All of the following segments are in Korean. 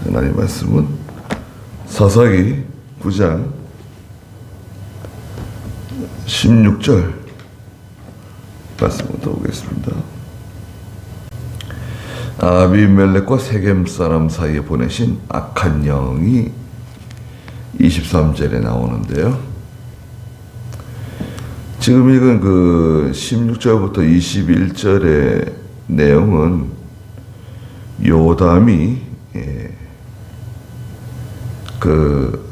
하나님 말씀은 사사기 9장 16절 말씀부터 보겠습니다. 아비멜렉과 세겜 사람 사이에 보내신 악한 영이 23절에 나오는데요. 지금 읽은 그 16절부터 21절의 내용은 요담이 그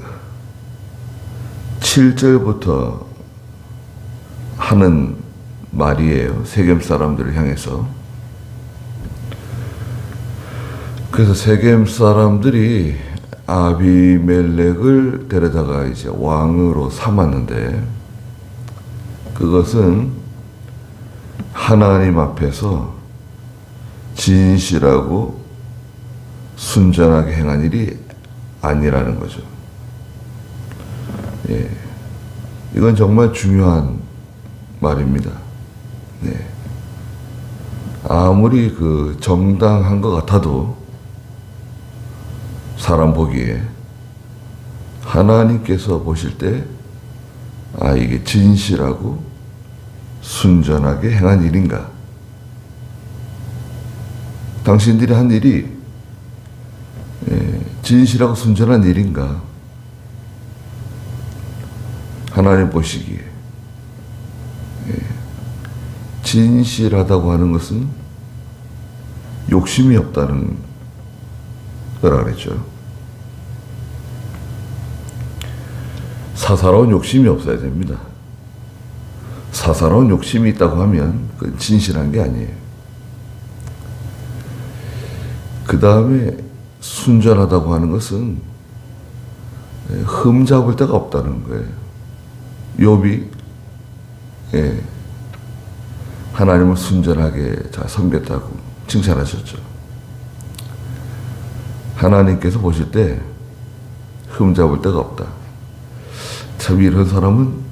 7절부터 하는 말이에요. 세겜 사람들을 향해서. 그래서 세겜 사람들이 아비멜렉을 데려다가 이제 왕으로 삼았는데, 그것은 하나님 앞에서 진실하고 순전하게 행한 일이 아니라는 거죠. 예. 이건 정말 중요한 말입니다. 네. 아무리 그 정당한 것 같아도 사람 보기에 하나님께서 보실 때 이게 진실하고 순전하게 행한 일인가? 당신들이 한 일이 진실하고 순전한 일인가? 하나님 보시기에 진실하다고 하는 것은 욕심이 없다는 거라 그랬죠. 사사로운 욕심이 없어야 됩니다. 사사로운 욕심이 있다고 하면 그건 진실한 게 아니에요. 그 다음에 순전하다고 하는 것은 흠 잡을 데가 없다는 거예요. 욥이 하나님을 순전하게 잘 섬겼다고 칭찬하셨죠. 하나님께서 보실 때 흠 잡을 데가 없다. 참 이런 사람은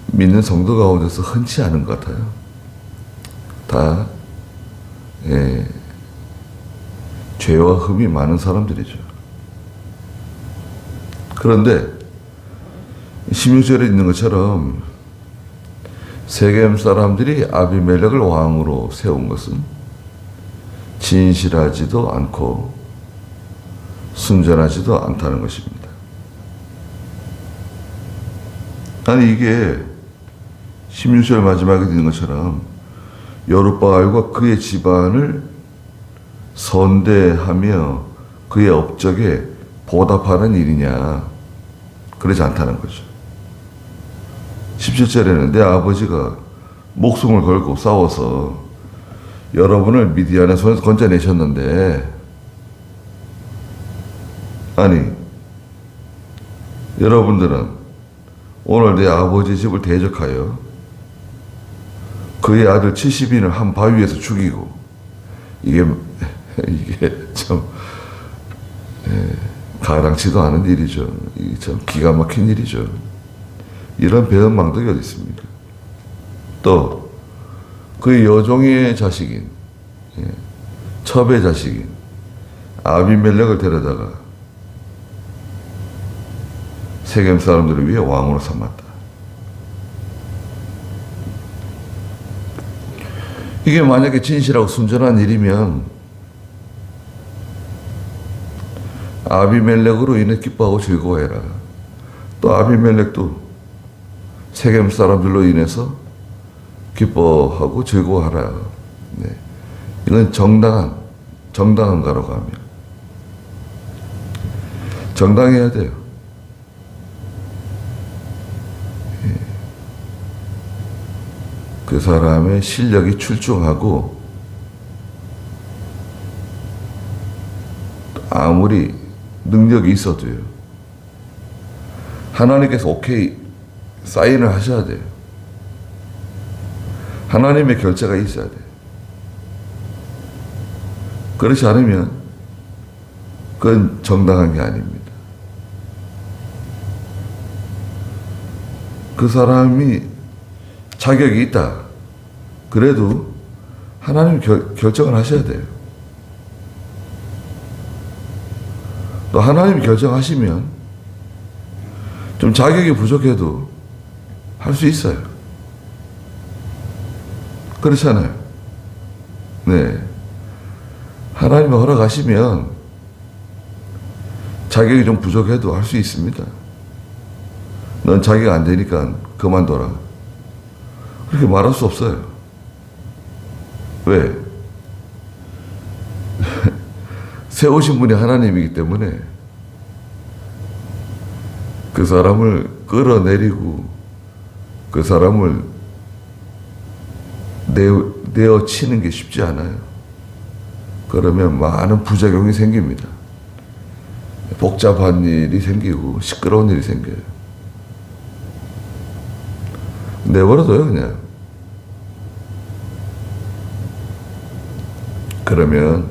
믿는 성도 가운데서 흔치 않은 것 같아요. 다 죄와 흠이 많은 사람들이죠. 그런데 16절에 있는 것처럼 세겜 사람들이 아비멜렉을 왕으로 세운 것은 진실하지도 않고 순전하지도 않다는 것입니다. 아니, 이게 16절 마지막에 있는 것처럼 여룻바알과 그의 집안을 선대하며 그의 업적에 보답하는 일이냐? 그러지 않다는 거죠. 17절에는 내 아버지가 목숨을 걸고 싸워서 여러분을 미디안의 손에서 건져내셨는데, 아니, 여러분들은 오늘 내 아버지 집을 대적하여 그의 아들 70인을 한 바위에서 죽이고, 이게 참 가랑치도 않은 일이죠. 이게 참 기가 막힌 일이죠. 이런 배은망덕이 어디 있습니까? 또 그의 여종의 자식인 첩의 자식인 아비멜렉을 데려다가 세겜 사람들을 위해 왕으로 삼았다. 이게 만약에 진실하고 순전한 일이면 아비멜렉으로 인해 기뻐하고 즐거워해라. 또 아비멜렉도 세겜 사람들로 인해서 기뻐하고 즐거워하라. 네. 이건 정당한가라고 하면 정당해야 돼요. 그 사람의 실력이 출중하고 아무리 능력이 있어도요, 하나님께서 오케이 사인을 하셔야 돼요. 하나님의 결재가 있어야 돼요. 그렇지 않으면 그건 정당한 게 아닙니다. 그 사람이 자격이 있다. 그래도 하나님 결정을 하셔야 돼요. 또 하나님이 결정하시면 좀 자격이 부족해도 할 수 있어요. 그렇잖아요. 네. 하나님이 허락하시면 자격이 좀 부족해도 할 수 있습니다. 넌 자격 안 되니까 그만둬라. 그렇게 말할 수 없어요. 왜? 세우신 분이 하나님이기 때문에 그 사람을 끌어내리고 그 사람을 내어치는 게 쉽지 않아요. 그러면 많은 부작용이 생깁니다. 복잡한 일이 생기고 시끄러운 일이 생겨요. 내버려둬요, 그냥. 그러면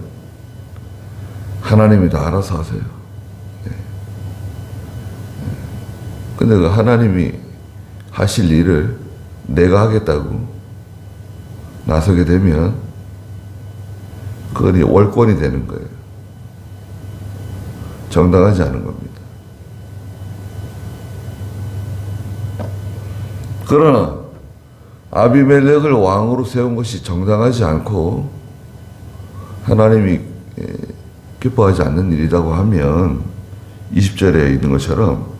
하나님이 다 알아서 하세요. 근데 그 하나님이 하실 일을 내가 하겠다고 나서게 되면 그건 월권이 되는 거예요. 정당하지 않은 겁니다. 그러나 아비멜렉을 왕으로 세운 것이 정당하지 않고 하나님이 기뻐하지 않는 일이라고 하면 20절에 있는 것처럼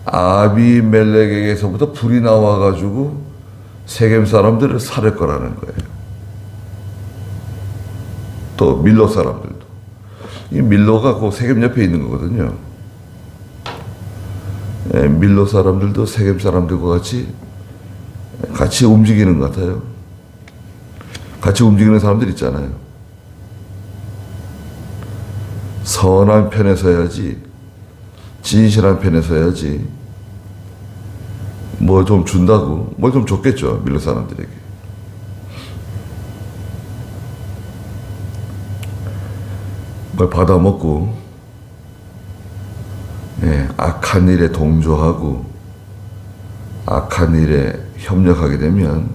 아비멜렉에게서부터 불이 나와가지고 세겜 사람들을 살할 거라는 거예요. 또 밀로 사람들도. 이 밀로가 그 세겜 옆에 있는 거거든요. 밀로 사람들도 세겜 사람들과 같이 움직이는 것 같아요. 같이 움직이는 사람들 있잖아요. 선한 편에 서야지, 진실한 편에 서야지, 뭐 좀 준다고, 뭘 좀 줬겠죠, 밀로 사람들에게. 뭘 받아먹고, 악한 일에 동조하고, 악한 일에 협력하게 되면,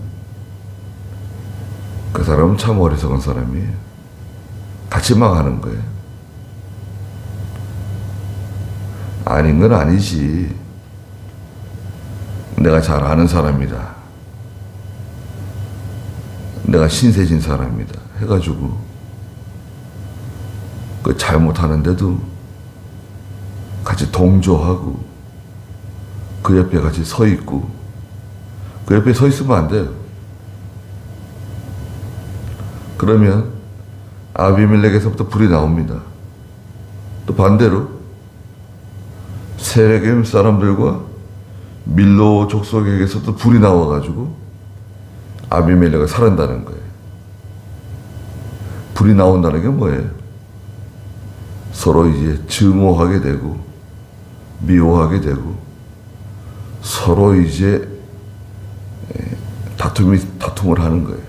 그 사람은 참 어리석은 사람이에요. 같이 망하는 거예요. 아닌 건 아니지. 내가 잘 아는 사람이다. 내가 신세진 사람이다. 해가지고 그 잘못하는데도 같이 동조하고 그 옆에 같이 서 있고 그 옆에 서 있으면 안 돼요. 그러면 아비멜렉에서부터 불이 나옵니다. 또 반대로 세겜 사람들과 밀로 족속에게서도 불이 나와가지고 아비멜렉을 살한다는 거예요. 불이 나온다는 게 뭐예요? 서로 이제 증오하게 되고 미워하게 되고 서로 이제 다툼을 하는 거예요.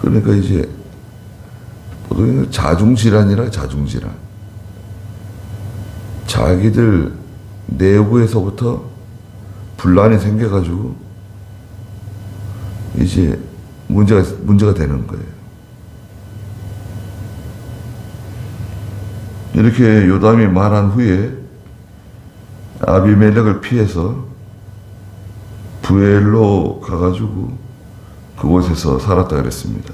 그러니까 이제 보통 자중질환이라 자중질환. 자기들 내부에서부터 분란이 생겨가지고 이제 문제가 되는 거예요. 이렇게 요담이 말한 후에 아비멜렉을 피해서 부엘로 가가지고 그곳에서 살았다 그랬습니다.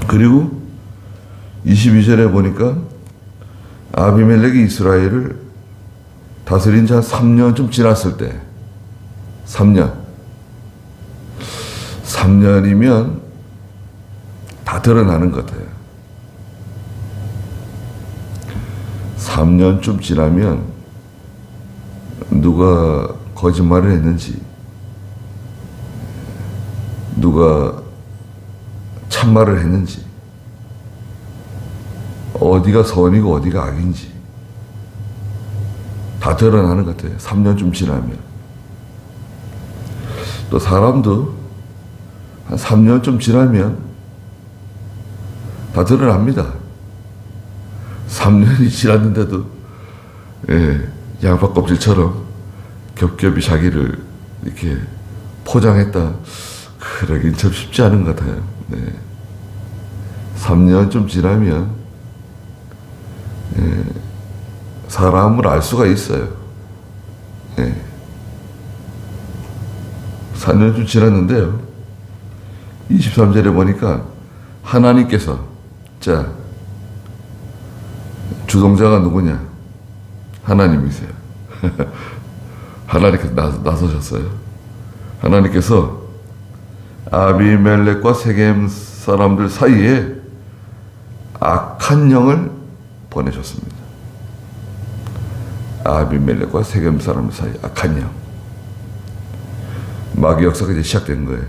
그리고 22절에 보니까 아비멜렉이 이스라엘을 다스린 지 한 3년쯤 지났을 때 3년이면 다 드러나는 것 같아요. 3년쯤 지나면 누가 거짓말을 했는지 누가 참말을 했는지 어디가 선이고 어디가 악인지 다 드러나는 것 같아요. 3년쯤 지나면. 또 사람도 한 3년쯤 지나면 다 드러납니다. 3년이 지났는데도 양파 껍질처럼 겹겹이 자기를 이렇게 포장했다. 그러긴 참 쉽지 않은 것 같아요. 네. 3년 좀 지나면 사람을 알 수가 있어요. 4년 좀 지났는데요. 23절에 보니까 하나님께서 자 주동자가 누구냐? 하나님이세요. 하나님께서 나서셨어요. 하나님께서 아비멜렉과 세겜 사람들 사이에 악한 영을 보내셨습니다. 아비멜렉과 세겜 사람들 사이에 악한 영. 마귀 역사가 이제 시작된 거예요.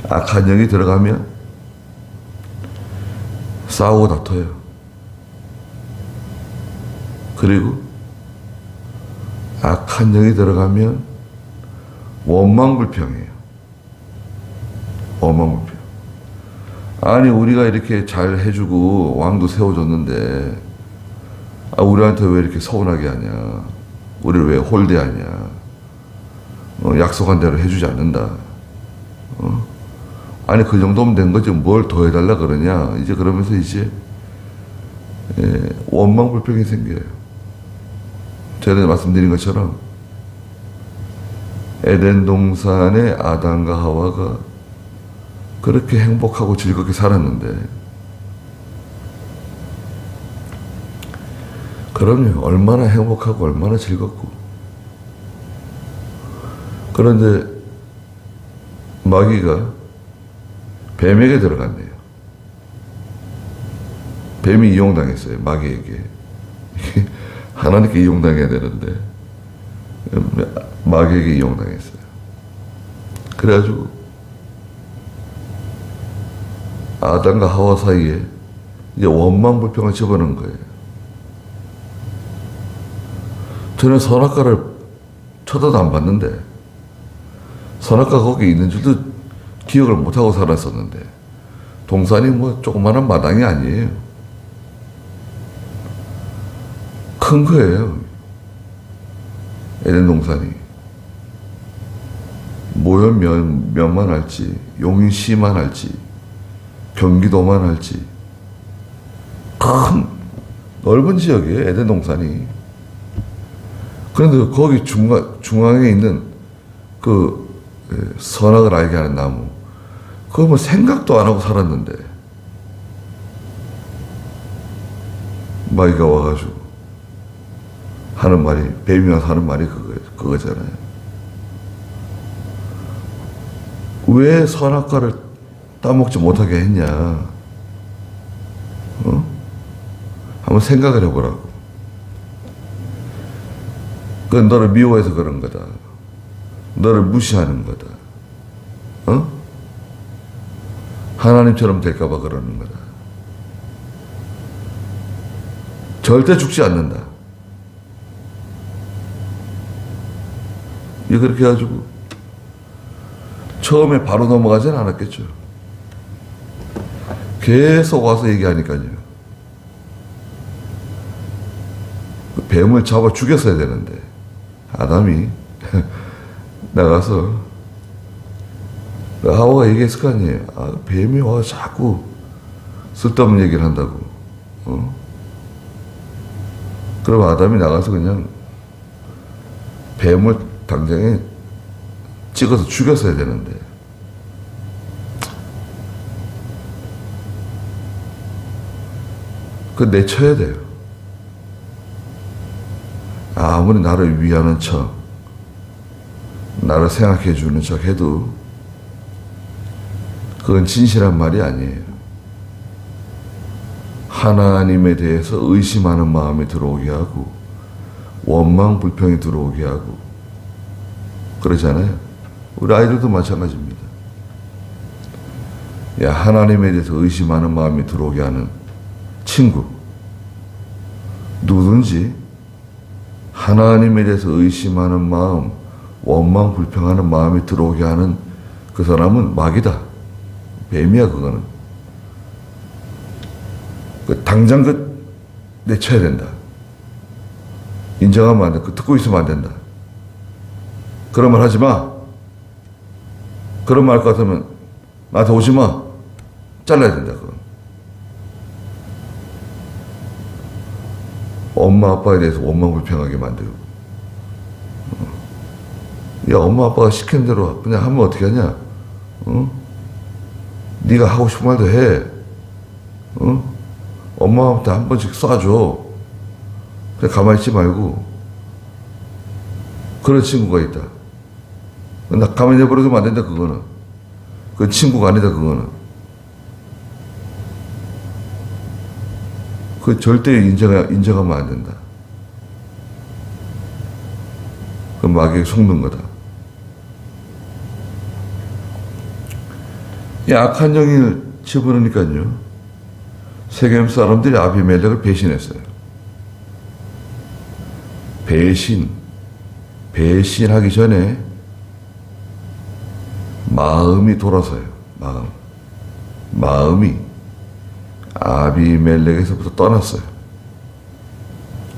악한 영이 들어가면 싸우고 다퉈요. 그리고 악한 영이 들어가면 원망불평이에요. 원망불평. 아니 우리가 이렇게 잘 해주고 왕도 세워줬는데 우리한테 왜 이렇게 서운하게 하냐? 우리를 왜 홀대하냐? 약속한 대로 해주지 않는다. 아니 그 정도면 된 거지 뭘 더 해달라 그러냐? 이제 그러면서 이제 원망불평이 생겨요. 전에 말씀드린 것처럼 에덴 동산의 아담과 하와가 그렇게 행복하고 즐겁게 살았는데, 그럼요, 얼마나 행복하고 얼마나 즐겁고. 그런데 마귀가 뱀에게 들어갔네요. 뱀이 이용당했어요, 마귀에게. 하나님께 이용당해야 되는데 마귀에게 이용당했어요. 그래가지고 아담과 하와 사이에 이제 원망불평을 집어넣은 거예요. 저는 선악과를 쳐다도 안 봤는데, 선악과 거기 있는 줄도 기억을 못하고 살았었는데, 동산이 뭐 조그마한 마당이 아니에요. 큰 거예요. 에덴 동산이. 모현면만 할지, 용인시만 할지, 경기도만 할지, 큰 넓은 지역이에요, 에덴 동산이. 그런데 거기 중앙에 있는 그 선악을 알게 하는 나무, 그거 뭐 생각도 안 하고 살았는데 마귀가 와가지고 하는 말이, 뱀이 와서 하는 말이 그거잖아요. 왜 선악과를 따먹지 못하게 했냐? 한번 생각을 해보라고. 그건 너를 미워해서 그런 거다. 너를 무시하는 거다. 하나님처럼 될까봐 그러는 거다. 절대 죽지 않는다. 이 그렇게 해가지고 처음에 바로 넘어가진 않았겠죠. 계속 와서 얘기하니까요. 그 뱀을 잡아 죽였어야 되는데 아담이 나가서 하와가 얘기했을 거 아니에요. 뱀이 와서 자꾸 쓸데없는 얘기를 한다고. 그럼 아담이 나가서 그냥 뱀을 당장에 찍어서 죽였어야 되는데, 그거 내쳐야 돼요. 아무리 나를 위하는 척, 나를 생각해 주는 척 해도 그건 진실한 말이 아니에요. 하나님에 대해서 의심하는 마음이 들어오게 하고 원망 불평이 들어오게 하고 그러잖아요. 우리 아이들도 마찬가지입니다. 야, 하나님에 대해서 의심하는 마음이 들어오게 하는 친구, 누구든지 하나님에 대해서 의심하는 마음, 원망 불평하는 마음이 들어오게 하는 그 사람은 마귀다. 뱀이야, 그거는. 당장 내쳐야 된다. 인정하면 안 돼. 듣고 있으면 안 된다. 그런 말 하지 마. 그런 말 할 것 같으면 나한테 오지 마. 잘라야 된다, 그건. 엄마 아빠에 대해서 원망불평하게 만들고. 야, 엄마 아빠가 시키는 대로 그냥 하면 어떻게 하냐? 네가 하고 싶은 말도 해. 엄마한테 한 번씩 쏴줘. 그냥 가만히 있지 말고. 그런 친구가 있다. 나 가만히 내버려두면 안 된다, 그거는. 그건 친구가 아니다, 그거는. 그 절대 인정하면 안 된다. 그 마귀에 속는 거다. 이 악한 영을 집어넣으니까요. 세겜 사람들이 아비멜렉을 배신했어요. 배신하기 전에 마음이 돌아서요. 마음이 아비멜렉에서부터 떠났어요.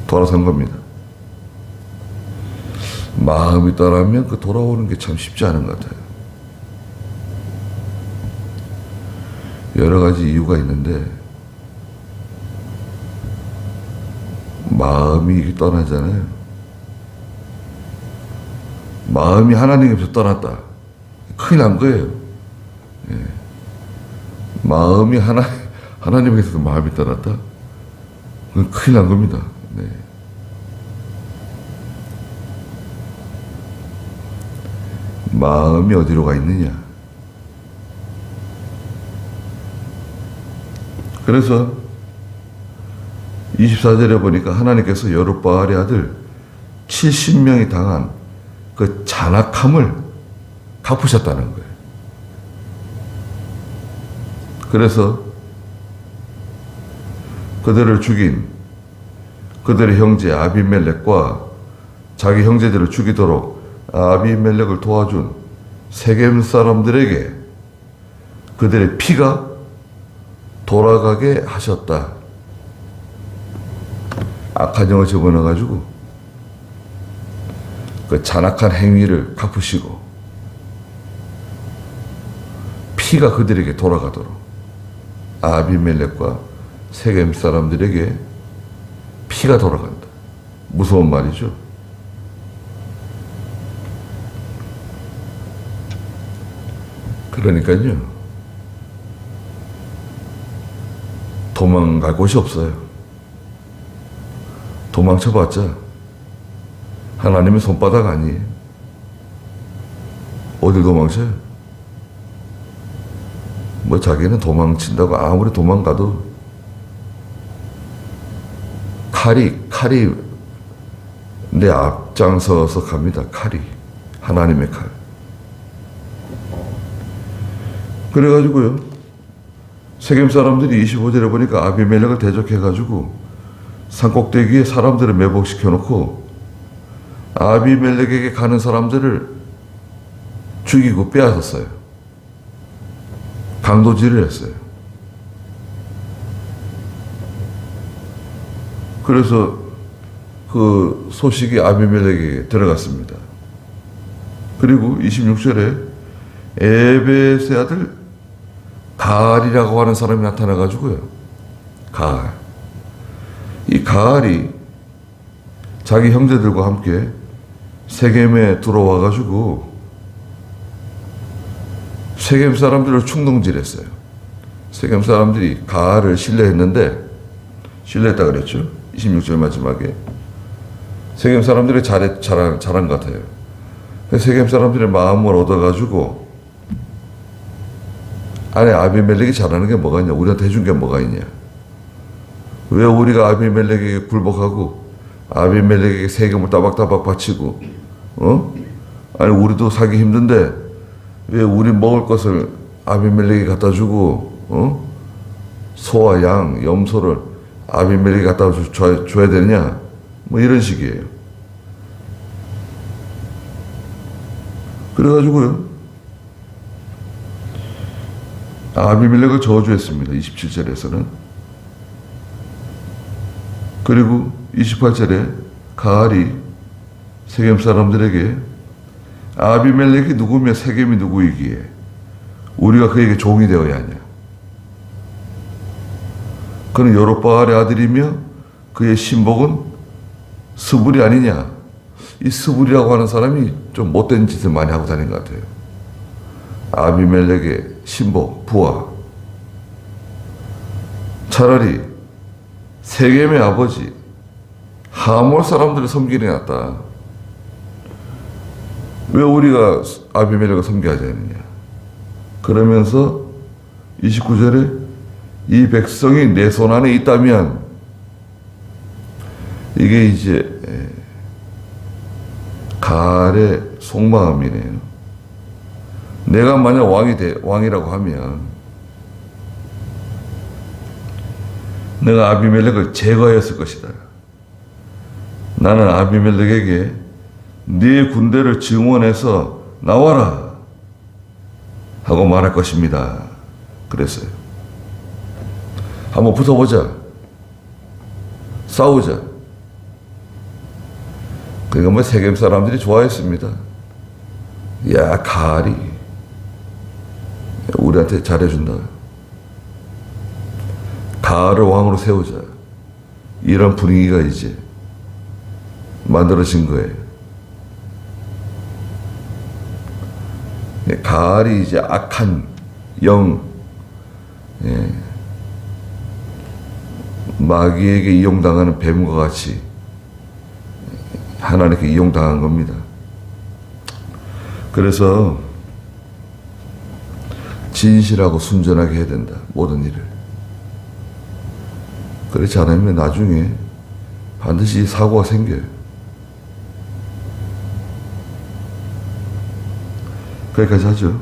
돌아선 겁니다. 마음이 떠나면 그 돌아오는 게 참 쉽지 않은 것 같아요. 여러 가지 이유가 있는데 마음이 떠나잖아요. 마음이 하나님께서 떠났다. 큰일 난 거예요. 예. 마음이 하나님께서 마음이 떠났다. 그건 큰일 난 겁니다. 네. 마음이 어디로 가 있느냐. 그래서 24절에 보니까 하나님께서 여룹바알의 아들 70명이 당한 그 잔악함을 갚으셨다는 거예요. 그래서 그들을 죽인 그들의 형제 아비멜렉과 자기 형제들을 죽이도록 아비멜렉을 도와준 세겜 사람들에게 그들의 피가 돌아가게 하셨다. 악한 영을 집어넣어가지고 그 잔악한 행위를 갚으시고 피가 그들에게 돌아가도록 아비멜렉과 세겜 사람들에게 피가 돌아간다. 무서운 말이죠. 그러니까요. 도망갈 곳이 없어요. 도망쳐봤자 하나님의 손바닥 아니에요. 어딜 도망쳐요? 뭐 자기는 도망친다고 아무리 도망가도 칼이 내 앞장서서 갑니다. 칼이. 하나님의 칼. 그래가지고요. 세겜 사람들이 25절에 보니까 아비멜렉을 대적해가지고 산꼭대기에 사람들을 매복시켜놓고 아비멜렉에게 가는 사람들을 죽이고 빼앗았어요. 강도질을 했어요. 그래서 그 소식이 아비멜렉에게 들어갔습니다. 그리고 26절에 에벳의 아들 가알이라고 하는 사람이 나타나가지고요. 가알. 이 가알이 자기 형제들과 함께 세겜에 들어와가지고 세겜 사람들을 충동질했어요. 세겜 사람들이 가알을 신뢰했다 그랬죠. 26절 마지막에. 세겜 사람들이 잘한 것 같아요. 세겜 사람들의 마음을 얻어가지고 아니 아비멜렉이 잘하는 게 뭐가 있냐. 우리한테 해준 게 뭐가 있냐. 왜 우리가 아비멜렉에게 굴복하고 아비멜렉에게 세금을 따박따박 바치고 아니 우리도 사기 힘든데 왜 우리 먹을 것을 아비멜렉이 갖다 주고 소와 양, 염소를 아비멜렉이 갖다 줘야 되느냐. 뭐 이런 식이에요. 그래가지고요. 아비멜렉을 저주했습니다. 27절에서는. 그리고 28절에 가알이 세겜 사람들에게 아비멜렉이 누구며 세겜이 누구이기에 우리가 그에게 종이 되어야 하냐? 그는 여롯바알의 아들이며 그의 신복은 스불이 아니냐? 이 스불이라고 하는 사람이 좀 못된 짓을 많이 하고 다닌 것 같아요. 아비멜렉의 신복, 부하. 차라리 세겜의 아버지 하몰 사람들을 섬기는 게 낫다. 왜 우리가 아비멜렉을 섬겨야 되느냐? 그러면서 29절에 이 백성이 내 손 안에 있다면 이게 이제 가알의 속마음이네요. 내가 만약 왕이라고 하면 내가 아비멜렉을 제거했을 것이다. 나는 아비멜렉에게 네 군대를 증원해서 나와라 하고 말할 것입니다. 그랬어요. 한번 붙어보자. 싸우자. 그러니까 뭐 세겜 사람들이 좋아했습니다. 야, 가알이 우리한테 잘해준다. 가알을 왕으로 세우자. 이런 분위기가 이제 만들어진 거예요. 가알이 이제 악한 영, 마귀에게 이용당하는 뱀과 같이 하나님께 이용당한 겁니다. 그래서 진실하고 순전하게 해야 된다. 모든 일을. 그렇지 않으면 나중에 반드시 사고가 생겨요. 거기까지 하죠.